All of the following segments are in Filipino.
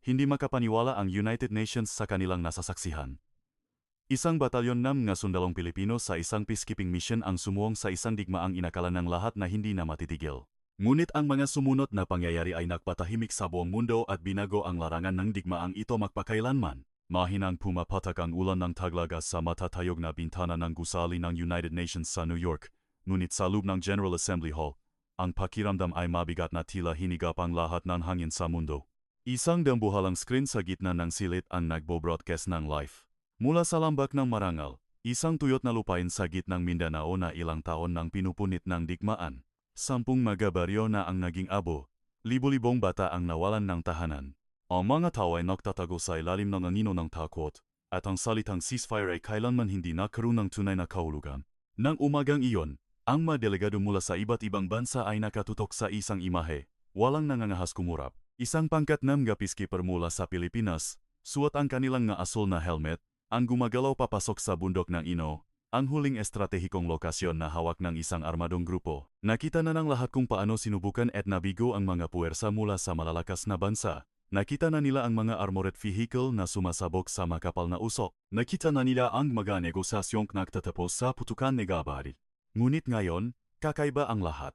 hindi makapaniwala ang United Nations sa kanilang nasasaksihan. Isang batalyon ng mga sundalong Pilipino sa isang peacekeeping mission ang sumuong sa isang digmaang inakala ng lahat na hindi na matitigil. Ngunit ang mga sumunod na pangyayari ay nagpatahimik sa buong mundo at binago ang larangan ng digmaang ito magpakailanman. Mahinang pumapatak ang ulan ng taglaga sa matatayog na bintana ng gusali ng United Nations sa New York, ngunit sa loob ng General Assembly Hall, ang pakiramdam ay mabigat na tila hinigap ang lahat ng hangin sa mundo. Isang dambuhalang screen sa gitna ng silid ang nagbo-broadcast ng live. Mula sa lambak ng Marangal, isang tuyot na lupain sa gitnang Mindanao na ilang taon nang pinupunit ng digmaan. 10 mga baryo na ang naging abo, libo-libong bata ang nawalan ng tahanan. Ang mga tao ay nagtatago sa ilalim ng anino ng takot, at ang salitang ceasefire ay kailanman hindi nagkaroon ng tunay na kahulugan. Nang umagang iyon, ang mga delegado mula sa iba't ibang bansa ay nakatutok sa isang imahe, walang nangangahas kumurap. Isang pangkat ng mga peacekeeper mula sa Pilipinas, suot ang kanilang nga asul na helmet, ang gumagalaw papasok sa bundok ng Ino, ang huling estratehikong lokasyon na hawak ng isang armadong grupo. Nakita na ng lahat kung paano sinubukan at nabigo ang mga puwersa mula sa malalakas na bansa. Nakita na nila ang mga armored vehicle na sumasabog sa makapal na usok. Nakita na nila ang mga negosasyong nagtatapos sa putukan negabaril. Ngunit ngayon, kakaiba ang lahat.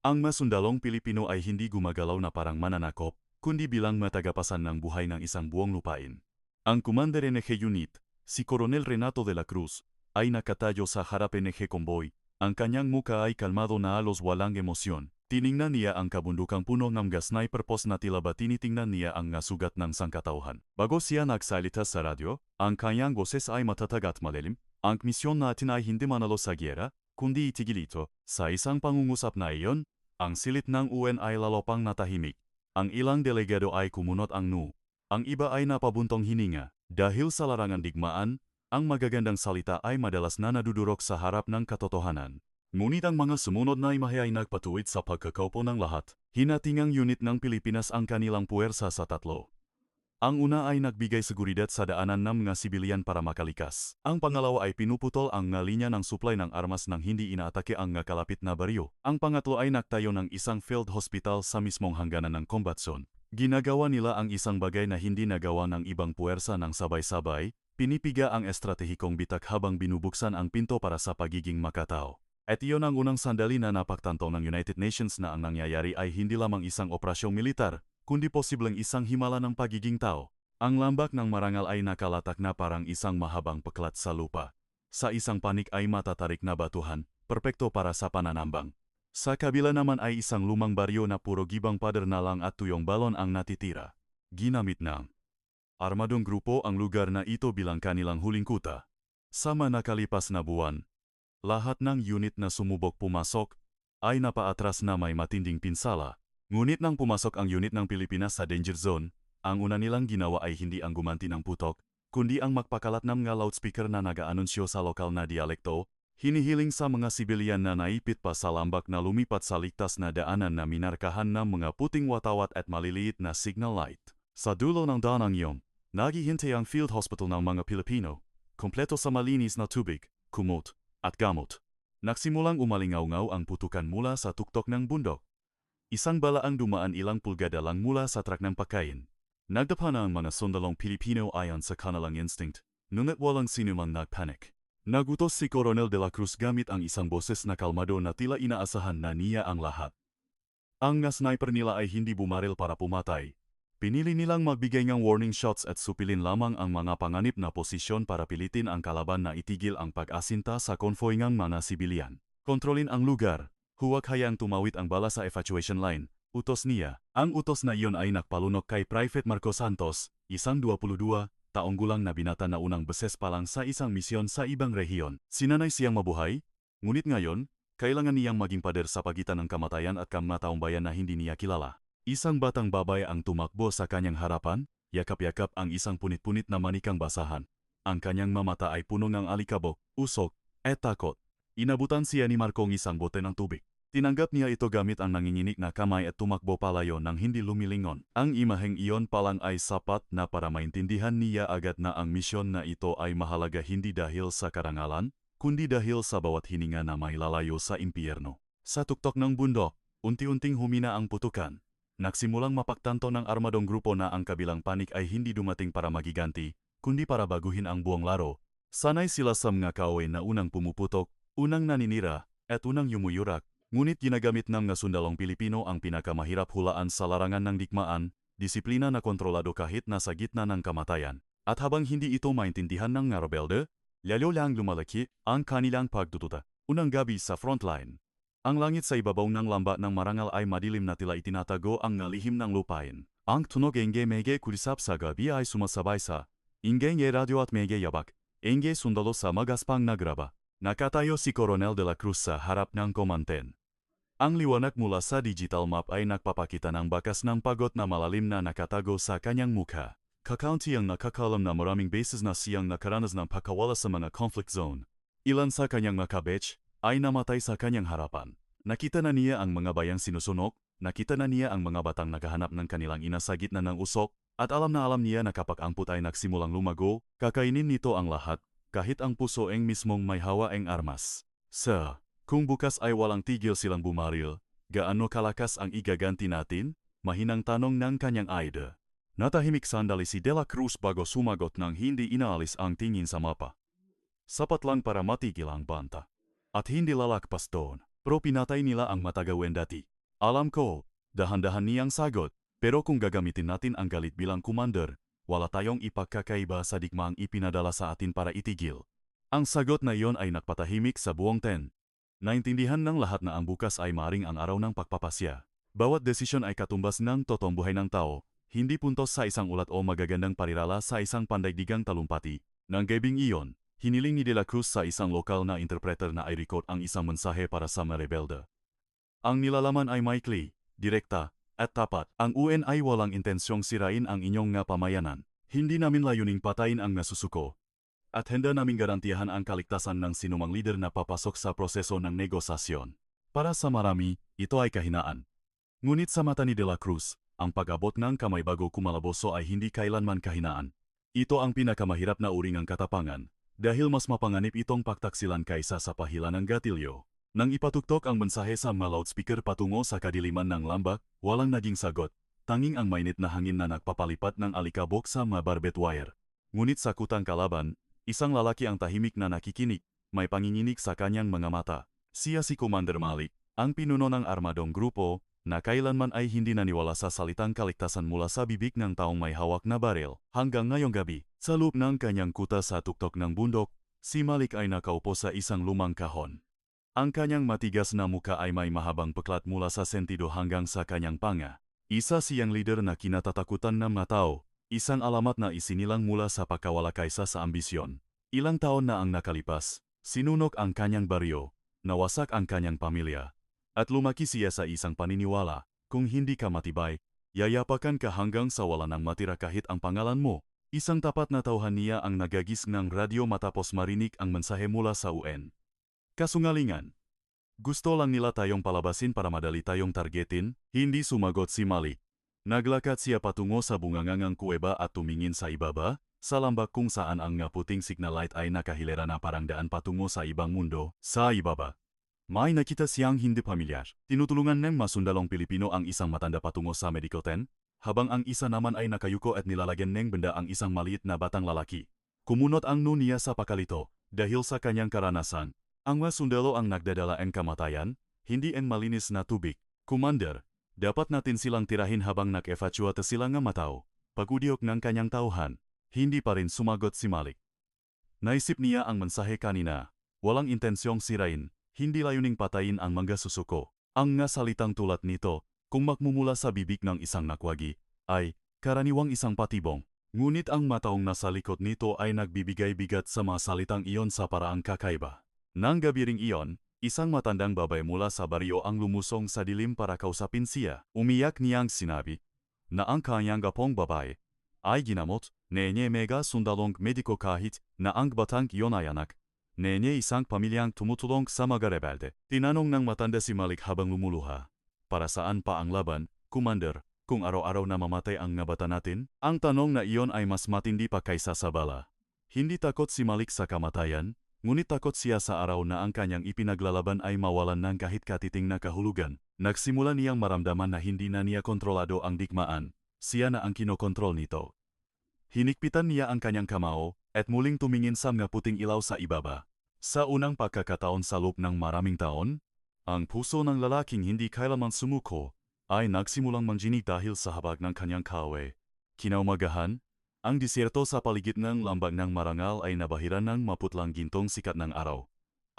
Ang masundalong Pilipino ay hindi gumagalaw na parang mananakop, kundi bilang matagapasan ng buhay ng isang buong lupain. Ang Commander NG Unit, si Coronel Renato de la Cruz, ay nakatayo sa harap NG Convoy. Ang kanyang muka ay kalmado na halos walang emosyon. Tiningnan niya ang kabundukang puno ng mga sniper post na tila ba tinitingnan niya ang sugat ng sangkatauhan. Bago siya nagsalita sa radyo, ang kanyang boses ay matatag at malalim. Ang misyon natin ay hindi manalo sa gyera, kundi itigil ito. Sa isang pangungusap na iyon, ang silid ng UN ay lalopang natahimik. Ang ilang delegado ay kumunot ang Ang iba ay napabuntong hininga. Dahil sa larangan digmaan, ang magagandang salita ay madalas na nadudurok sa harap ng katotohanan. Ngunit ang mga sumunod na imahe ay nagpatuwid sa pagkakaupo ng lahat. Hinatingang unit ng Pilipinas ang kanilang puwersa sa tatlo. Ang una ay nagbigay seguridad sa daanan ng mga sibilyan para makalikas. Ang pangalawa ay pinuputol ang linya ng supply ng armas nang hindi inaatake ang kalapit na baryo. Ang pangatlo ay nagtayo ng isang field hospital sa mismong hangganan ng combat zone. Ginagawa nila ang isang bagay na hindi nagawa ng ibang puwersa ng sabay-sabay, pinipiga ang estratehikong bitak habang binubuksan ang pinto para sa pagiging makatao. At iyon ang unang sandali na napagtanto ng United Nations na ang nangyayari ay hindi lamang isang operasyong militar, kundi posibleng isang himala ng pagiging tao. Ang lambak ng Marangal ay nakalatak na parang isang mahabang peklat sa lupa. Sa isang panik ay matatarik na batuhan, perpekto para sa pananambang. Sa kabila naman ay isang lumang baryo na puro gibang pader na lang at tuyong balon ang natitira. Ginamit ng armadong grupo ang lugar na ito bilang kanilang huling kuta. Sa nakalipas na buwan, lahat ng unit na sumubok pumasok ay napaatras na may matinding pinsala. Ngunit nang pumasok ang unit ng Pilipinas sa danger zone, ang una nilang ginawa ay hindi ang gumanti ng putok, kundi ang magpakalat ng mga loudspeaker na nag-aanunsyo sa lokal na dialekto, hinihiling sa mga sibilyan na naipit pa sa lambak na lumipat sa ligtas na daanan na minarkahan ng mga puting watawat at maliliit na signal light. Sa dulo ng daanang iyon, naghihintay ang field hospital ng mga Pilipino, kompleto sa malinis na tubig, kumot, at gamot. Nagsimulang umalingaw-ngaw ang putukan mula sa tuktok ng bundok. Isang bala ang dumaan ilang pulgada lang mula sa trak ng pagkain. Nagdapa na ang mga sundalong Pilipino ayon sa kanilang instinct, ngunit walang sinumang nagpanik. Nagutos si Coronel de la Cruz gamit ang isang boses na kalmado na tila inaasahan na niya ang lahat. Ang sniper nila ay hindi bumaril para pumatay. Pinili nilang magbigay ng warning shots at supilin lamang ang mga panganib na posisyon para pilitin ang kalaban na itigil ang pag-asinta sa konvoy ng mga sibilyan. Kontrolin ang lugar, huwag hayang tumawid ang bala sa evacuation line, utos niya. Ang utos na iyon ay nakpalunok kay Private Marco Santos, isang 22 taong gulang na binata na unang beses pa lang sa isang misyon sa ibang rehiyon. Sinanay siyang mabuhay, ngunit ngayon, kailangan niyang maging pader sa pagitan ng kamatayan at kamataong bayan na hindi niya kilala. Isang batang babae ang tumakbo sa kanyang harapan, yakap-yakap ang isang punit-punit na manikang basahan. Ang kanyang mamata ay puno ng alikabok, usok, at takot. Inabutan siya ni Marcong isang bote ng tubig. Tinanggap niya ito gamit ang nanginginig na kamay at tumakbo palayo nang hindi lumilingon. Ang imaheng iyon palang ay sapat na para maintindihan niya agad na ang misyon na ito ay mahalaga hindi dahil sa karangalan, kundi dahil sa bawat hininga na may lalayo sa impyerno. Sa tuktok ng bundok, unti-unting humina ang putukan. Nagsimulang mapagtanto ng armadong grupo na ang kabilang panik ay hindi dumating para magiganti, kundi para baguhin ang buong laro. Sanay sila sa mga kaaway na unang pumuputok, unang naninira, at unang yumuyurak. Ngunit ginagamit ng mga sundalong Pilipino ang pinakamahirap hulaan sa larangan ng digmaan, disiplina na kontrolado kahit nasa gitna ng kamatayan. At habang hindi ito maintindihan ng mga rebelde, lalo lang lumalaki ang kanilang pagtututa. Unang gabi sa frontline. Ang langit sa ibabaw ng lamba ng marangal ay madilim na tila itinatago ang ngalihim ng lupain. Ang tunog enge mege kulisap sa gabi ay sumasabay sa ingenge radio at mege yabak, enge sundalo sa magaspang nagraba. Nakatayo si Coronel de la Cruz sa harap ng komanten. Ang liwanag mula sa digital map ay nagpapakita ng bakas ng pagod na malalim na nakatago sa kanyang mukha. Kakaunti ang nakakalam na maraming beses na siyang nakaranas ng pagkawala sa mga conflict zone. Ilan sa kanyang makabetch ay namatay sa kanyang harapan. Nakita na niya ang mga bayang sinusunok, nakita na niya ang mga batang naghahanap ng kanilang ina sa gitna ng usok, at alam niya na kapag ang put ay nagsimulang lumago, kakainin nito ang lahat, kahit ang puso ang mismong may hawa ang armas. Kung bukas ay walang tigil silang bumaril, gaano kalakas ang igaganti natin? Mahinang tanong ng kanyang aide. Natahimik sandali si De La Cruz bago sumagot nang hindi inaalis ang tingin sa mapa. Sapat lang para matigil ang banta. At hindi lalakpas doon. Pero pinatay nila ang matagawin dati. Alam ko, dahan-dahan niyang sagot, pero kung gagamitin natin ang galit bilang commander, wala tayong ipagkakaiba sa digmaang ipinadala sa atin para itigil. Ang sagot na iyon ay nagpatahimik sa buong tent. Naintindihan ng lahat na ang bukas ay maring ang araw ng pagpapasya. Bawat desisyon ay katumbas ng totoong buhay ng tao, hindi puntos sa isang ulat o magagandang parirala sa isang pandaigdigang talumpati. Nang gabing iyon, hiniling ni De La Cruz sa isang lokal na interpreter na i-record ang isang mensahe para sa mga rebelde. Ang nilalaman ay maikli, direkta, at tapat. Ang UN ay walang intensyong sirain ang inyong nga pamayanan. Hindi namin layuning patayin ang nasusuko. At handa naming garantiyahan ang kaligtasan ng sinumang lider na papasok sa proseso ng negosasyon. Para sa marami, ito ay kahinaan. Ngunit sa mata ni De La Cruz, ang pag-abot ng kamay bago kumalaboso ay hindi kailanman kahinaan. Ito ang pinakamahirap na uri ng katapangan, dahil mas mapanganib itong pagtaksilan kaysa sa pahila ng gatilyo. Nang ipatugtok ang mensahe sa mga loudspeaker patungo sa kadiliman ng lambak, walang naging sagot. Tanging ang mainit na hangin na nagpapalipat ng alikabok sa mga barbed wire. Ngunit sa kutang kalaban, isang lalaki ang tahimik na nakikinig, may panginginig sa kanyang mga mata. Siya si Commander Malik, ang pinuno ng armadong grupo, na kailanman ay hindi naniwala sa salitang kaligtasan mula sa bibig ng taong may hawak na baril. Hanggang ngayong gabi, sa loob ng kanyang kuta sa tuktok ng bundok, si Malik ay nakaupo sa isang lumang kahon. Ang kanyang matigas na muka ay may mahabang peklat mula sa sentido hanggang sa kanyang panga. Isa siyang leader na kinatatakutan ng mga tao, isang alamat na isinilang mula sa pagkawala kaysa sa ambisyon. Ilang taon na ang nakalipas, sinunok ang kanyang baryo, nawasak ang kanyang pamilya, at lumaki siya sa isang paniniwala, kung hindi ka matibay, yayapakan ka hanggang sa wala nang matira kahit ang pangalan mo. Isang tapat na tauhan niya ang nagagis ng radyo matapos marinig ang mensahe mula sa UN. Kasungalingan. Gusto lang nila tayong palabasin para madali tayong targetin, hindi sumagot si Malik. Naglakad siya patungo sa bungangangang kuweba at tumingin sa ibaba, sa lambak kung saan ang nga puting signal light ay nakahilera na parang daan patungo sa ibang mundo. Sa ibaba, may nakita siyang hindi pamilyar. Tinutulungan ng masundalong Pilipino ang isang matanda patungo sa medical tent, habang ang isa naman ay nakayuko at nilalagyan ng benda ang isang maliit na batang lalaki. Kumunot ang nun niya sa pakalito, dahil sa kanyang karanasan. Ang mga sundalo ang nagdadala ang kamatayan, hindi ang malinis na tubig. Commander, dapat natin silang tirahin habang nag-evacuate sila nga matao. Pagudiok ng kanyang tauhan, hindi pa rin sumagot si Malik. Naisip niya ang mensahe kanina, walang intensyong sirain, hindi layuning patayin ang mga susuko. Ang nga salitang tulad nito, kung magmumula sa bibig ng isang nakwagi, ay karaniwang isang patibong. Ngunit ang mataong nasa likod nito ay nagbibigay bigat sa mga salitang iyon sa paraang kakaiba. Nang gabi ring iyon, isang matandang babae mula sa baryo ang lumusong sa dilim para kausapin siya. Umiyak niyang sinabi na ang kanyang gapong babae ay ginamot, nenye mega sundalong mediko kahit na ang batang iyon ay anak. Nenye isang pamilyang tumutulong sa mga rebelde. Tinanong ng matanda si Malik habang lumuluha. Para saan pa ang laban, Commander, kung araw-araw na mamatay ang nga bata natin? Ang tanong na iyon ay mas matindi pa kaysa sa bala. Hindi takot si Malik sa kamatayan, Ngunit takot siya sa araw na ang kanyang ipinaglalaban ay mawalan ng kahit katiting na kahulugan. Nagsimula niyang maramdaman na hindi na niya kontrolado ang digmaan, siya na ang kinokontrol nito. Hinikpitan niya ang kanyang kamao, at muling tumingin sa mga puting ilaw sa ibaba. Sa unang pagkakataon sa loob ng maraming taon, ang puso ng lalaking hindi kailanman sumuko, ay nagsimulang manginig dahil sa habag ng kanyang kawe. Kinaumagahan, ang disyerto sa paligid ng lambak ng marangal ay nabahiran ng maputlang gintong sikat ng araw.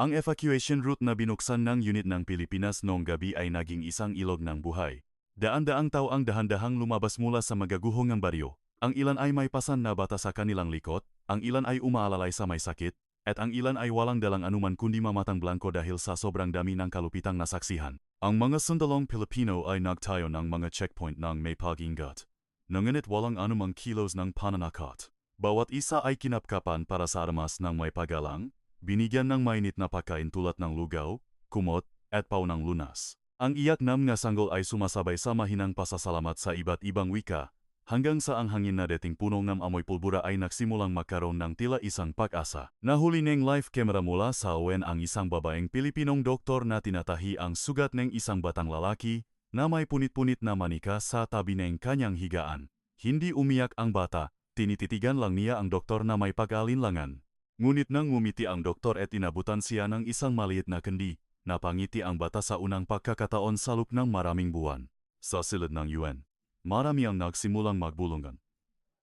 Ang evacuation route na binuksan ng unit ng Pilipinas noong gabi ay naging isang ilog ng buhay. Daan-daang tao ang dahan-dahang lumabas mula sa magaguhong ng baryo. Ang ilan ay may pasan na bata sa kanilang likod, ang ilan ay umaalalay sa may sakit, at ang ilan ay walang dalang anuman kundi mamatang blanko dahil sa sobrang dami ng kalupitang nasaksihan. Ang mga sundalong Pilipino ay nagtayo ng mga checkpoint ng may pag-ingat. Ngunit walang anumang kilos ng pananakot. Bawat isa ay kinapkapan para sa armas ng may pagalang, binigyan ng mainit na pagkain tulad ng lugaw, kumot, at paunang lunas. Ang iyak ng mga sanggol ay sumasabay sa mahinang pasasalamat sa iba't ibang wika, hanggang sa ang hangin na dating puno ng amoy pulbura ay nagsimulang magkaroon ng tila isang pag-asa. Nahuli ng live camera mula sa UN ang isang babaeng Pilipinong doktor na tinatahi ang sugat ng isang batang lalaki na may punit-punit na manika sa tabi ng kanyang higaan. Hindi umiyak ang bata, tinititigan lang niya ang doktor na may pag-alinlangan. Ngunit nang ngumiti ang doktor at inabutan siya ng isang maliit na kendi, napangiti ang bata sa unang pagkakataon sa loob ng maraming buwan. Sa silid ng UN, marami ang nagsimulang magbulungan.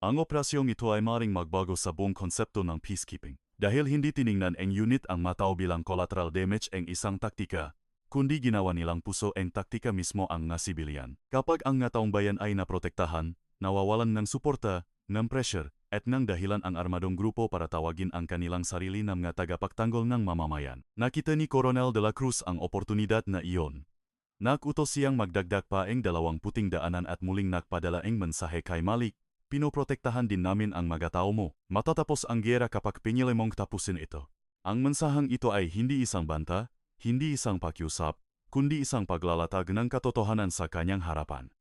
Ang operasyong ito ay maring magbago sa buong konsepto ng peacekeeping. Dahil hindi tiningnan ang unit ang matao bilang collateral damage ang isang taktika, kundi ginawa nilang puso ang taktika mismo ang nga sibilyan. Kapag ang nga taong bayan ay naprotektahan, nawawalan ng suporta, ng pressure, at ng dahilan ang armadong grupo para tawagin ang kanilang sarili ng mga tagapagtanggol ng mamamayan. Nakita ni Coronel de la Cruz ang oportunidad na iyon. Nakutos siyang magdagdag pa ang 20 daanan at muling nagpadala ang mensahe kay Malik, pinoprotektahan din namin ang mga tao mo. Matatapos ang giyera kapag pinili mong tapusin ito. Ang mensaheng ito ay hindi isang banta, hindi isang pakiusap, kundi isang paglalatag ng katotohanan sa kanyang harapan.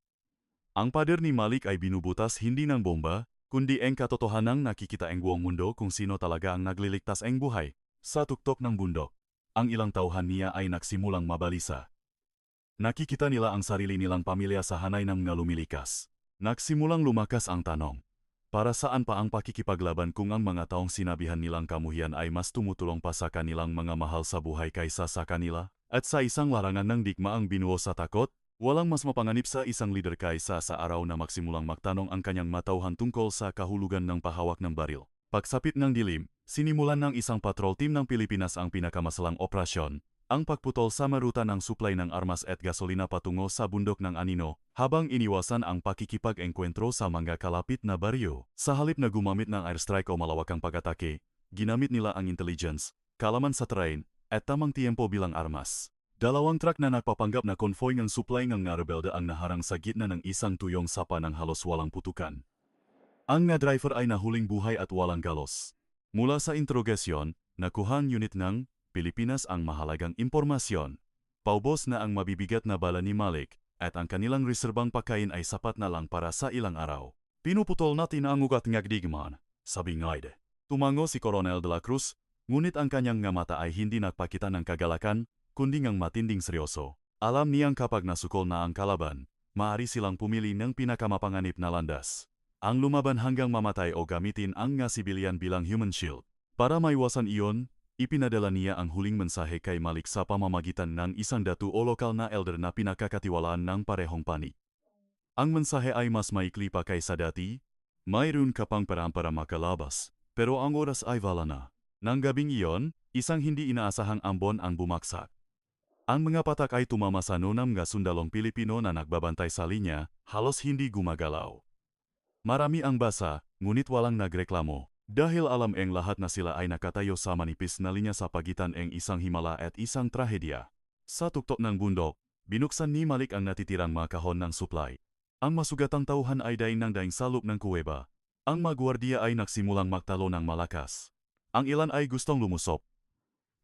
Ang pader ni Malik ay binubutas hindi ng bomba, kundi ang katotohanang nakikita ang buong mundo kung sino talaga ang nagliligtas ang buhay. Sa tuktok ng bundok, ang ilang tauhan niya ay nagsimulang mabalisa. Nakikita nila ang sarili nilang pamilya sa hanay ng mga lumilikas. Nagsimulang lumakas ang tanong. Para saan pa ang pakikipaglaban kung ang mga taong sinabihan nilang kamuhian ay mas tumutulong pa sa kanilang mga mahal sa buhay kaysa sa kanila? At sa isang larangan ng digmaang binuo sa takot, walang mas mapanganib sa isang leader kaysa sa araw na magsimulang magtanong ang kanyang matauhan tungkol sa kahulugan ng pahawak ng baril. Pagsapit ng dilim, sinimulan ng isang patrol team ng Pilipinas ang pinakamasalang operasyon, ang pagputol sa maruta ng supply ng armas at gasolina patungo sa bundok ng Anino, habang iniwasan ang pakikipag-engkwentro sa mga kalapit na baryo. Sa halip na gumamit ng airstrike o malawakang pag-atake, ginamit nila ang intelligence, kalaman sa terrain, at tamang tiempo bilang armas. 2 truck na nagpapanggap na konvoy ng supply ng nga rebelde ang naharang sa gitna ng isang tuyong sapa ng halos walang putukan. Ang nga driver ay nahuling buhay at walang galos. Mula sa interogasyon, nakuhan unit ng Pilipinas ang mahalagang impormasyon. Paubos na ang mabibigat na bala ni Malik, at ang kanilang reserbang pagkain ay sapat na lang para sa ilang araw. Pinuputol natin ang ugat ng digmaan, sabi Ngaide. Tumango si Coronel de la Cruz, ngunit ang kanyang nga mata ay hindi nagpakita ng kagalakan, kundi ngang matinding seryoso. Alam niyang kapag nasukol na ang kalaban, maaari silang pumili ng pinakamapanganib na landas. Ang lumaban hanggang mamatay o gamitin ang nga sibilyan bilang human shield. Para maiwasan iyon, ipinadala niya ang huling mensahe kay Malik sa pamamagitan ng isang datu o lokal na elder na pinakakatiwalaan ng parehong panig. Ang mensahe ay mas maikli pa kaysa dati, mayroon ka pang paraan para makalabas, pero ang oras ay wala na. Nang gabing iyon, isang hindi inaasahang ambon ang bumaksak. Ang mga patak ay tumama sa 6 mga sundalong Pilipino na nagbabantay sa linya, halos hindi gumagalaw. Marami ang basa, ngunit walang nagreklamo. Dahil alam ang lahat na sila ay nakatayo sa manipis na linya sa pagitan ng isang himala at isang trahedya. Sa tuktok ng bundok, binuksan ni Malik ang natitirang mga kahon ng supply. Ang masugatang tauhan ay daing sa loob ng kuweba. Ang mga gwardiya ay nagsimulang magtalo ng malakas. Ang ilan ay gustong lumusop.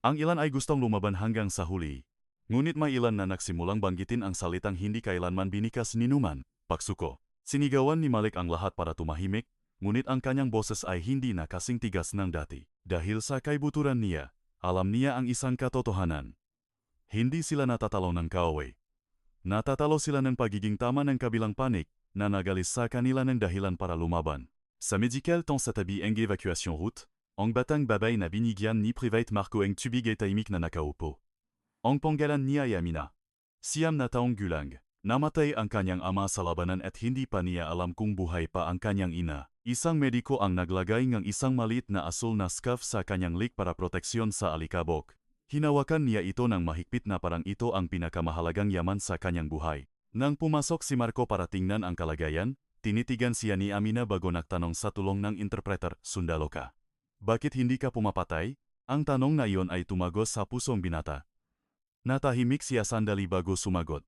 Ang ilan ay gustong lumaban hanggang sa huli. Ngunit may ilan na nagsimulang banggitin ang salitang hindi kailanman binikas ni Numan, pagsuko. Sinigawan ni Malik ang lahat para tumahimik, ngunit ang kanyang boses ay hindi na kasing tigas ng dati. Dahil sa kaibuturan niya, Alam niya ang isang katotohanan. Hindi sila natatalo ng kaaway. Natatalo sila ng pagiging tama ng kabilang panik na nagalis sa kanila ng dahilan para lumaban. Sa medical temps sa tabi ang evacuation route, ang batang babay na binigyan ni Private Marco ang tubig ay tahimik na nakaupo. Ang panggalan niya ay Amina. Siyam na taong gulang. Namatay ang kanyang ama sa labanan at hindi pa niya alam kung buhay pa ang kanyang ina. Isang mediko ang naglagay ng isang maliit na asul na scarf sa kanyang lik para proteksyon sa alikabok. Hinawakan niya ito ng mahigpit na parang ito ang pinakamahalagang yaman sa kanyang buhay. Nang pumasok si Marco para tingnan ang kalagayan, tinitigan siya ni Amina bago nagtanong sa tulong ng interpreter, "Sundalo ka? Bakit hindi ka pumapatay?" Ang tanong na iyon ay tumagos sa pusong binata. Natahimik siya sandali bago sumagot.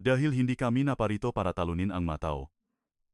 "Dahil hindi kami naparito para talunin ang matao.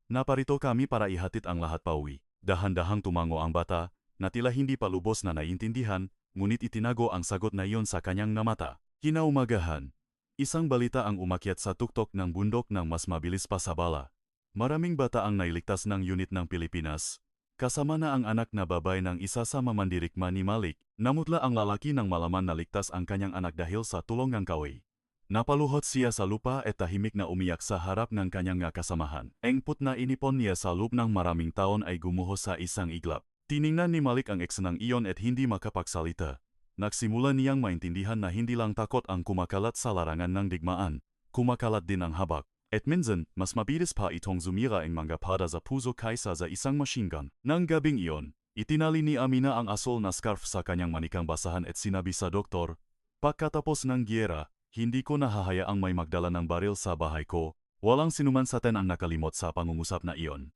Naparito kami para ihatid ang lahat pauwi." Dahan-dahang tumango ang bata, na tila hindi pa lubos na naiintindihan, ngunit itinago ang sagot na iyon sa kanyang mata. Kinaumagahan, isang balita ang umakyat sa tuktok ng bundok ng mas mabilis pa sa bala. Maraming bata ang nailigtas ng unit ng Pilipinas, kasama na ang anak na babae ng isa sa mamandirigma ni Malik. Namutla ang lalaki nang malaman na ligtas ang kanyang anak dahil sa tulong ng kaaway. Napaluhod siya sa lupa at tahimik na umiyak sa harap ng kanyang kasamahan. Ang put na inipon niya sa loob ng maraming taon ay gumuho sa isang iglap. Tiningnan ni Malik ang ex ng iyon at hindi makapagsalita. Nagsimula niyang maintindihan na hindi lang takot ang kumakalat sa larangan ng digmaan, kumakalat din ang habak. At minsan, mas mabilis pa itong zumira ang mga pada sa puso kaysa sa isang machine gun. Nang gabing iyon, itinali ni Amina ang asul na scarf sa kanyang manikang basahan at sinabi sa doktor, "Pagkatapos ng giyera, hindi ko nahahayaang may magdala ng baril sa bahay ko." Walang sinuman sa atin ang nakalimot sa pangungusap na iyon.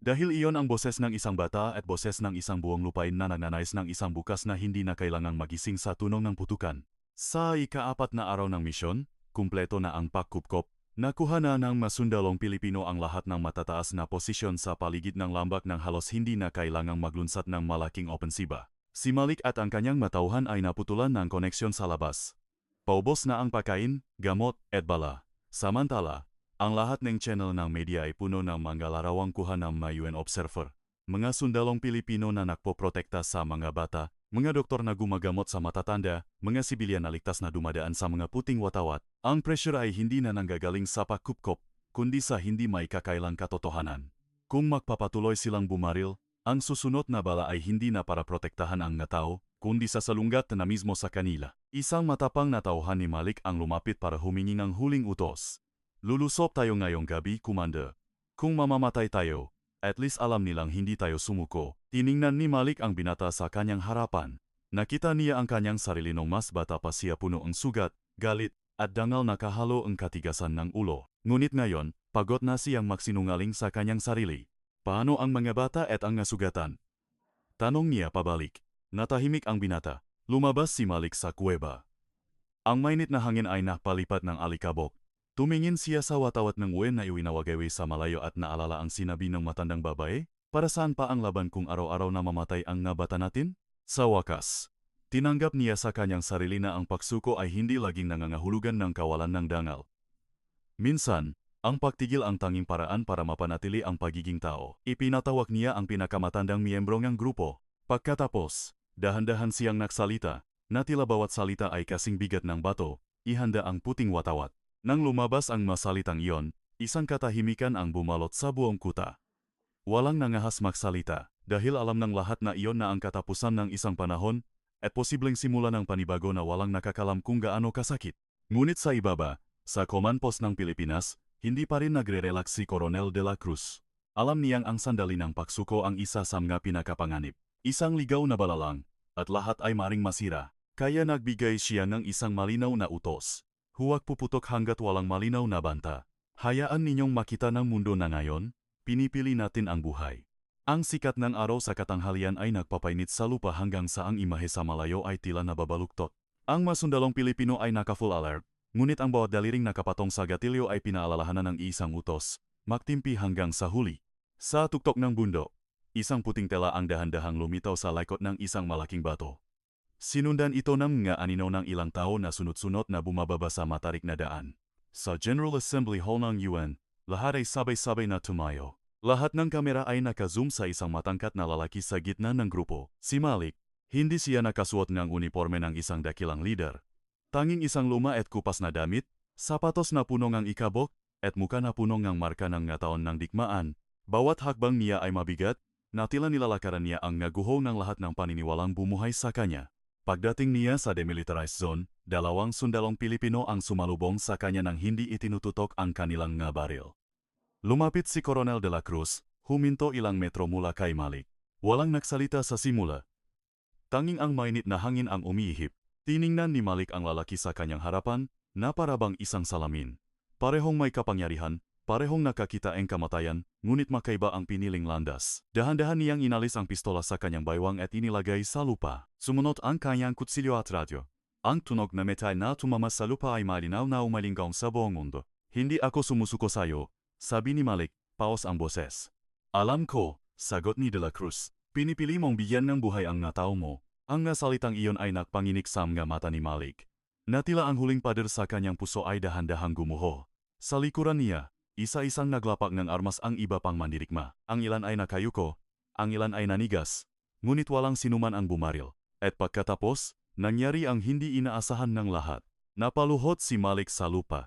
Dahil iyon ang boses ng isang bata at boses ng isang buong lupain na nagnanais ng isang bukas na hindi na kailangang magising sa tunog ng putukan. Sa ika-4 na araw ng misyon, kumpleto na ang pagkupkop, nakuha na ng masundalong Pilipino ang lahat ng matataas na posisyon sa paligid ng lambak nang halos hindi na kailangang maglunsad ng malaking opensiba. Si Malik at ang kanyang matauhan ay naputulan ng koneksyon sa labas. Paubos na ang pagkain, gamot, at bala. Samantala, ang lahat ng channel ng media ay puno ng mga larawang kuha ng mga UN observer. Mga sundalong Pilipino na nagpoprotekta sa mga bata, mga doktor na gumagamot sa matatanda, mga sibilyan na ligtas na dumadaan sa mga puting watawat. Ang pressure ay hindi na nanggagaling sa pagkupkop, kundi sa hindi may kakailang katotohanan. Kung magpapatuloy silang bumaril, ang susunod na bala ay hindi na para protektahan ang mga tao, kundi sa salungat na mismo sa kanila. Isang matapang na tauhan ni Malik ang lumapit para humingi ng huling utos. "Lulusop tayo ngayong gabi, Commander. Kung mamamatay tayo, at least alam nilang hindi tayo sumuko." Tiningnan ni Malik ang binata sa kanyang harapan. Nakita niya ang kanyang sarili nung mas bata pa siya, puno ang sugat, galit, at dangal na kahalo ang katigasan ng ulo. Ngunit ngayon, pagod na siyang magsinungaling sa kanyang sarili. "Paano ang mga bata at ang nasugatan?" Tanong niya pabalik. Natahimik ang binata. Lumabas si Malik sa kuweba. Ang mainit na hangin ay napalipat ng alikabok. Tumingin siya sa watawat ng uwen na iwinawagawi sa malayo at naalala ang sinabi ng matandang babae, "Para saan pa ang laban kung araw-araw na mamatay ang nabata natin?" Sa wakas, tinanggap niya sa kanyang sarili na ang pagsuko ay hindi laging nangangahulugan ng kawalan ng dangal. Minsan, ang pagtigil ang tanging paraan para mapanatili ang pagiging tao. Ipinatawag niya ang pinakamatandang miyembro ng grupo. Pagkatapos, dahan-dahan siyang nagsalita, na tila bawat salita ay kasing bigat ng bato, ihanda ang puting watawat. Nang lumabas ang masalitang iyon, isang katahimikan ang bumalot sa buong kuta. Walang nangahas magsalita, dahil alam ng lahat na iyon na ang katapusan ng isang panahon, at posibleng simula ng panibago na walang nakakalam kung gaano kasakit. Ngunit sa ibaba, sa command post ng Pilipinas, hindi pa rin nagre-relax si Coronel de la Cruz. Alam niyang ang sandali ng pagsuko ang isa sa mga pinakapanganib. Isang ligaw na balalang, at lahat ay maring masira. Kaya nagbigay siya ng isang malinaw na utos. "Huwag puputok hanggat walang malinaw na banta. Hayaan ninyong makita ng mundo na ngayon, pinipili natin ang buhay." Ang sikat ng araw sa katanghalian ay nagpapainit sa lupa hanggang sa ang imahe sa malayo ay tila nababaluktot. Ang masundalong Pilipino ay naka-full alert, ngunit ang bawat daliring nakapatong sa gatilyo ay pinaalalahanan ng isang utos, magtimpi hanggang sa huli. Sa tuktok ng bundok, isang puting tela ang dahan-dahang lumitaw sa likod ng isang malaking bato. Sinundan ito ng mga anino ng ilang tao na sunod-sunod na bumababa sa matarik na daan. Sa General Assembly Hall ng UN, lahat ay sabay-sabay na tumayo. Lahat ng kamera ay naka-zoom sa isang matangkat na lalaki sa gitna ng grupo. Si Malik, Hindi siya nakasuot ng uniforme ng isang dakilang leader. Tanging isang luma at kupas na damit, sapatos na puno ng ikabok, at muka na puno ng marka ng ngataon ng digmaan. Bawat hakbang niya ay mabigat, na tila nilalakaran niya ang naguho ng lahat ng paniniwalang bumuhay sa kanya. Pagdating niya sa demilitarized zone, 2 sundalong Pilipino ang sumalubong sa kanya nang hindi itinututok ang kanilang nga baril. Lumapit si Coronel de la Cruz, huminto ilang metro mula kay Malik. Walang nagsalita sa simula. Tanging ang mainit na hangin ang umiihip. Tiningnan ni Malik ang lalaki sa kanyang harapan, na parabang isang salamin. Parehong may kapangyarihan, parehong nakakita ang kamatayan, ngunit makaiba ang piniling landas. Dahan-dahan niyang inalis ang pistola sa kanyang baywang at inilagay sa lupa. Sumunod ang kanyang kutsilyo at radyo. Ang tunog na metal na tumama sa lupa ay malinaw na umalingaw sa buong mundo. Hindi ako sumusuko sa'yo, sabi ni Malik, paos ang boses. Alam ko, sagot ni De La Cruz. Pinipili mong bigyan ng buhay ang natao mo. Ang nasalitang iyon ay nakpanginik sa mga mata ni Malik. Natila ang huling pader sa kanyang puso ay dahan-dahang gumuho. Sa likuran niya, isa-isang naglapak ng armas ang iba pang mandirigma. Ang ilan ay nakayuko, ang ilan ay nanigas, ngunit walang sinuman ang bumaril. At pagkatapos, nangyari ang hindi inaasahan ng lahat. Napaluhod si Malik sa lupa.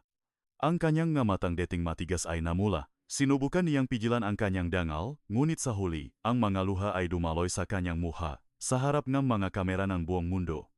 Ang kanyang nga matang dating matigas ay namula. Sinubukan niyang pigilan ang kanyang dangal, ngunit sa huli, ang mga luha ay dumaloy sa kanyang muha, sa harap ng mga kamera ng buong mundo.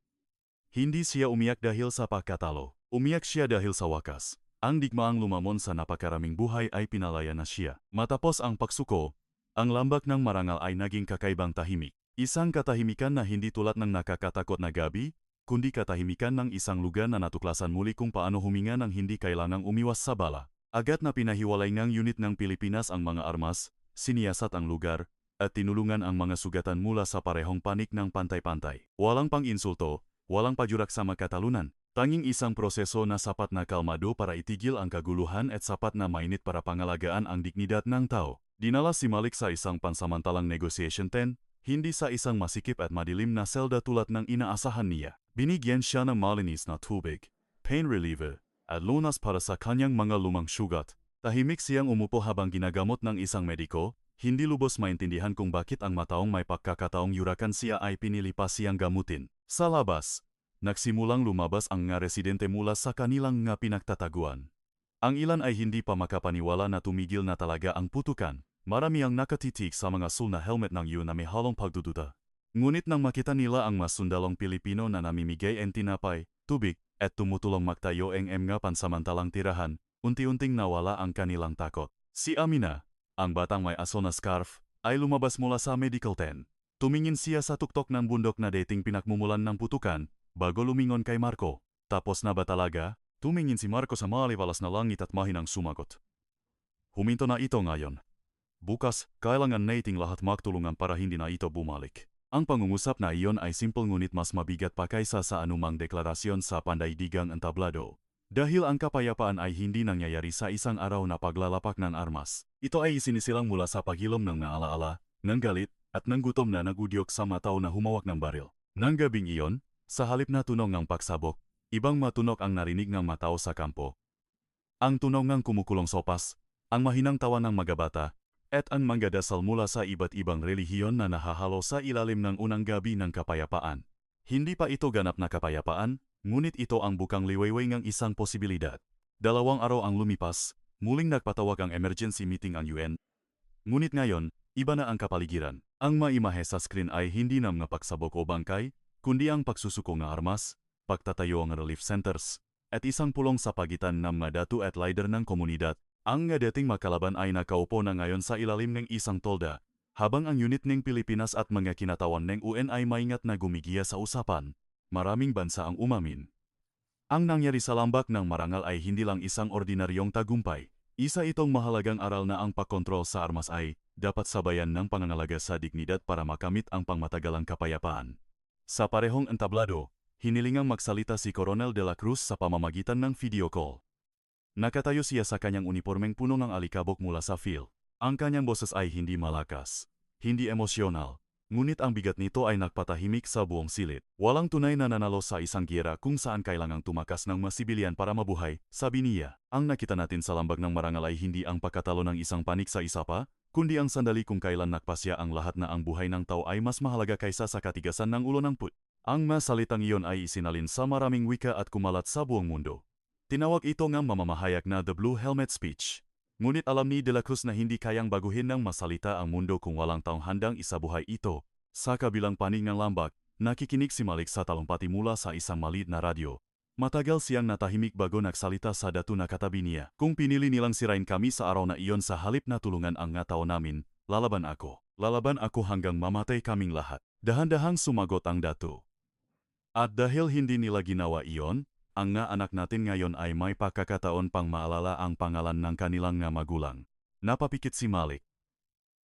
Hindi siya umiyak dahil sa pagkatalo. Umiyak siya dahil sa wakas. Ang digmaang lumamon sa napakaraming buhay ay pinalaya na siya. Matapos ang pagsuko, ang lambak ng marangal ay naging kakaibang tahimik. Isang katahimikan na hindi tulad ng nakakatakot na gabi, kundi katahimikan ng isang lugar na natuklasan muli kung paano huminga ng hindi kailangang umiwas sa bala. Agad na pinahiwalay ng unit ng Pilipinas ang mga armas, siniyasat ang lugar, at tinulungan ang mga sugatan mula sa parehong panik ng pantay-pantay. Walang pang-insulto, walang pajurak sa makatalunan. Tanging isang proseso na sapat na kalmado para itigil ang kaguluhan at sapat na mainit para pangalagaan ang dignidad ng tao. Dinala si Malik sa isang pansamantalang negotiation tent, hindi sa isang masikip at madilim na selda tulad ng inaasahan niya. Binigyan siya ng malinis na tubig, pain reliever, at lunas para sa kanyang mga lumang sugat. Tahimik siyang umupo habang ginagamot ng isang mediko, hindi lubos maintindihan kung bakit ang mataong may pagkakataong yurakan siya ay pinili pa siyang gamutin. Sa labas, nagsimulang lumabas ang nga residente mula sa kanilang nga pinagtataguan. Ang ilan ay hindi pa makapaniwala na tumigil na talaga ang putukan. Marami ang nakatitig sa mga sul na helmet ng yun na may halong pagdududa. Ngunit nang makita nila ang mas sundalong Pilipino na namimigay ng tinapay, tubig, at tumutulong magtayo ng mga pansamantalang tirahan, unti-unting nawala ang kanilang takot. Si Amina, ang batang may aso na scarf, ay lumabas mula sa medical tent. Tumingin siya sa tuktok ng bundok na dating pinakmumulan ng putukan, bago lumingon kay Marco. Tapos na ba talaga? Tumingin si Marco sa maliwalas na langit at mahinang sumagot. Huminto na ito ngayon. Bukas, kailangan nating lahat magtulungan para hindi na ito bumalik. Ang pangungusap na iyon ay simple ngunit mas mabigat pa kaysa sa anumang deklarasyon sa pandaigdigang entablado. Dahil ang kapayapaan ay hindi nangyayari sa isang araw na paglalapak ng armas. Ito ay isinisilang mula sa paghilom ng naalaala, ng galit, at ng gutom na nagudyok sa mga tao na humawak ng baril. Nang gabing iyon, sa halip na tunog ng pagsabok, ibang matunog ang narinig ng mga tao sa kampo. Ang tunog ng kumukulong sopas, ang mahinang tawa ng magabata, at ang manggadasal mula sa iba't ibang relihiyon na nahahalo sa ilalim ng unang gabi ng kapayapaan. Hindi pa ito ganap na kapayapaan, ngunit ito ang bukang liwayway ng isang posibilidad. 2 araw ang lumipas, muling nagpatawag ang emergency meeting ang UN. Ngunit ngayon, iba na ang kapaligiran. Ang maimahe sa screen ay hindi na mga pagsabok o bangkay, kundi ang pagsusuko ng armas, pagtatayo ng relief centers, at isang pulong sa pagitan ng mga datu at leader ng komunidad. Ang nga dating makalaban ay nakaupo na ngayon sa ilalim ng isang tolda, habang ang unit ng Pilipinas at mga kinatawan ng UN ay maingat na gumigiya sa usapan. Maraming bansa ang umamin. Ang nangyari sa lambak ng marangal ay hindi lang isang ordinaryong tagumpay. Isa itong mahalagang aral na ang pagkontrol sa armas ay dapat sabayan ng pangangalaga sa dignidad para makamit ang pangmatagalang kapayapaan. Sa parehong entablado, hinilingang magsalita si Coronel de la Cruz sa pamamagitan ng video call. Nakatayo siya sa kanyang unipormeng puno ng alikabok mula sa field. Ang kanyang boses ay hindi malakas, hindi emosyonal, ngunit ang bigat nito ay nagpatahimik sa buong silid. Walang tunay na nanalo sa isang giyera kung saan kailangang tumakas ng mga sibilyan para mabuhay, sabi niya. Ang nakita natin sa lambag ng marangal ay hindi ang pagkatalo ng isang panik sa isa pa, kundi ang sandali kung kailan nakpasya ang lahat na ang buhay ng tao ay mas mahalaga kaysa sa katigasan ng ulo ng put. Ang mga salitang iyon ay isinalin sa maraming wika at kumalat sa buong mundo. Tinawag ito ng mamamahayag na The Blue Helmet Speech. Ngunit alam ni De La Cruz na hindi kayang baguhin ng masalita ang mundo kung walang taong handang isabuhay ito. Sa kabilang panig ng lambak, nakikinig si Malik sa talumpati mula sa isang maliit na radyo. Matagal siyang natahimik bago nagsalita sa datu na katabi niya. Kung pinili nilang sirain kami sa araw na iyon sa halip na tulungan ang nga tao namin, lalaban ako. Lalaban ako hanggang mamatay kaming lahat. Dahan-dahang sumagot ang datu. At dahil hindi nila ginawa iyon, ang nga anak natin ngayon ay may pagkakataon pang maalala ang pangalan ng kanilang nga magulang. Napapikit si Malik.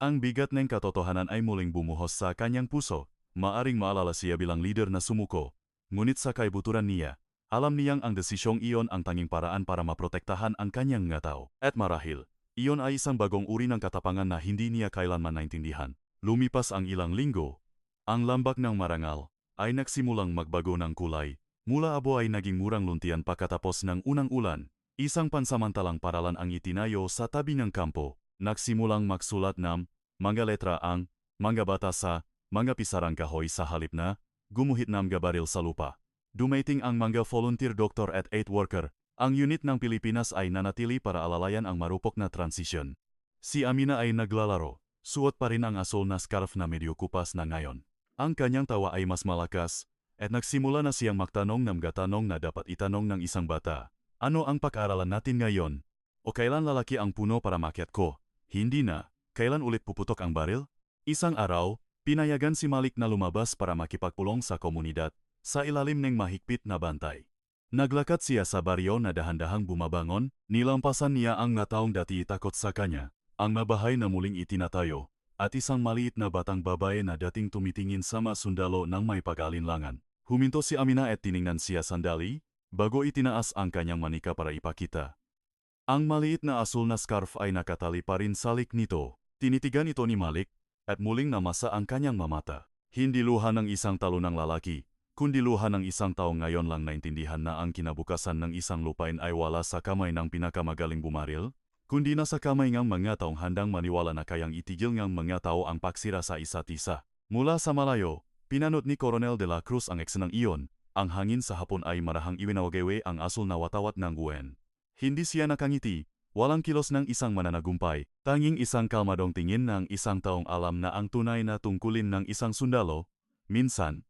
Ang bigat ng katotohanan ay muling bumuhos sa kanyang puso. Maaring maalala siya bilang leader na sumuko. Ngunit sa kaibuturan niya, alam niyang ang desisyong iyon ang tanging paraan para maprotektahan ang kanyang nga tao. At marahil, iyon ay isang bagong uri ng katapangan na hindi niya kailanman naintindihan. Lumipas ang ilang linggo, ang lambak ng marangal ay nagsimulang magbago ng kulay. Mula abo ay naging murang luntian pagkatapos ng unang ulan. Isang pansamantalang paralan ang itinayo sa tabi ng kampo. Nagsimulang magsulat ng mga letra ang mga bata sa mga pisarang kahoy sa halip na gumuhit ng baril sa lupa. Dumating ang mga volunteer doctor at aid worker. Ang unit ng Pilipinas ay nanatili para alalayan ang marupok na transisyon. Si Amina ay naglalaro. Suot pa rin ang asul na scarf na medyo kupas na ngayon. Ang kanyang tawa ay mas malakas, at nagsimula na siyang magtanong ng mga tanong na dapat itanong ng isang bata. Ano ang pag-aaralan natin ngayon? O kailan lalaki ang puno para makyat ko? Hindi na. Kailan ulit puputok ang baril? Isang araw, pinayagan si Malik na lumabas para makipagpulong sa komunidad. Sa ilalim ng mahigpit na bantay. Naglakad siya sa baryo na dahan-dahang bumabangon, nilampasan niya ang nga taong dati takot sa kanya, ang mabahay na muling itinatayo, at isang maliit na batang babae na dating tumitingin sa mga sundalo ng may pag-alinlangan. Huminto si Amina at tiningnan siya sandali, bago itinaas ang kanyang manika para ipakita. Ang maliit na asul na scarf ay nakatali pa rin sa lik nito. Tinitigan ito ni Malik, at muling namasa ang kanyang mamata. Hindi luha ng isang talunang lalaki, kundi luha ng isang tao ngayon lang naintindihan na ang kinabukasan ng isang lupain ay wala sa kamay ng pinakamagaling bumaril, kundi nasa kamay ng mga taong handang maniwala na kayang itigil ng mga tao ang pagsira sa isa't isa. Mula sa malayo, pinanot ni Coronel de la Cruz ang eksenang iyon. Ang hangin sa hapon ay marahang iwinawagewe ang asul na watawat ng guwen. Hindi siya nakangiti, walang kilos ng isang mananagumpay, tanging isang kalmadong tingin ng isang taong alam na ang tunay na tungkulin ng isang sundalo, minsan,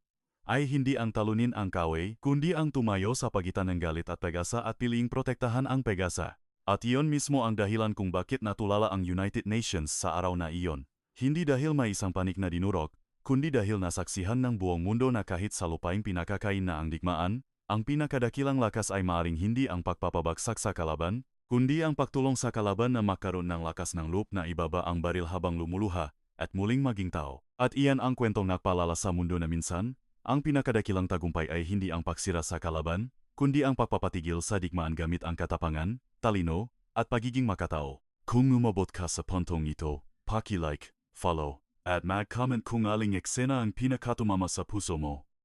ay hindi ang talunin ang kaway, kundi ang tumayo sa pagitan ng galit at pag-asa at piling protektahan ang pag-asa. At iyon mismo ang dahilan kung bakit natulala ang United Nations sa araw na iyon. Hindi dahil may isang panik na dinurog, kundi dahil nasaksihan ng buong mundo na kahit sa lupaing pinakakain na ang digmaan, ang pinakadakilang lakas ay maaring hindi ang pagpapabagsak sa kalaban, kundi ang pagtulong sa kalaban na magkaroon ng lakas ng loob na ibaba ang baril habang lumuluha at muling maging tao. At iyan ang kwentong nagpaalala sa mundo na minsan, ang pinakadakilang tagumpay ay hindi ang pagsira sa kalaban, kundi ang pagpapatigil sa digmaan gamit ang katapangan, talino, at pagiging makatao. Kung umabot ka sa puntong ito, paki-like, follow, at mag-comment kung aling eksena ang pinakatumama sa puso mo.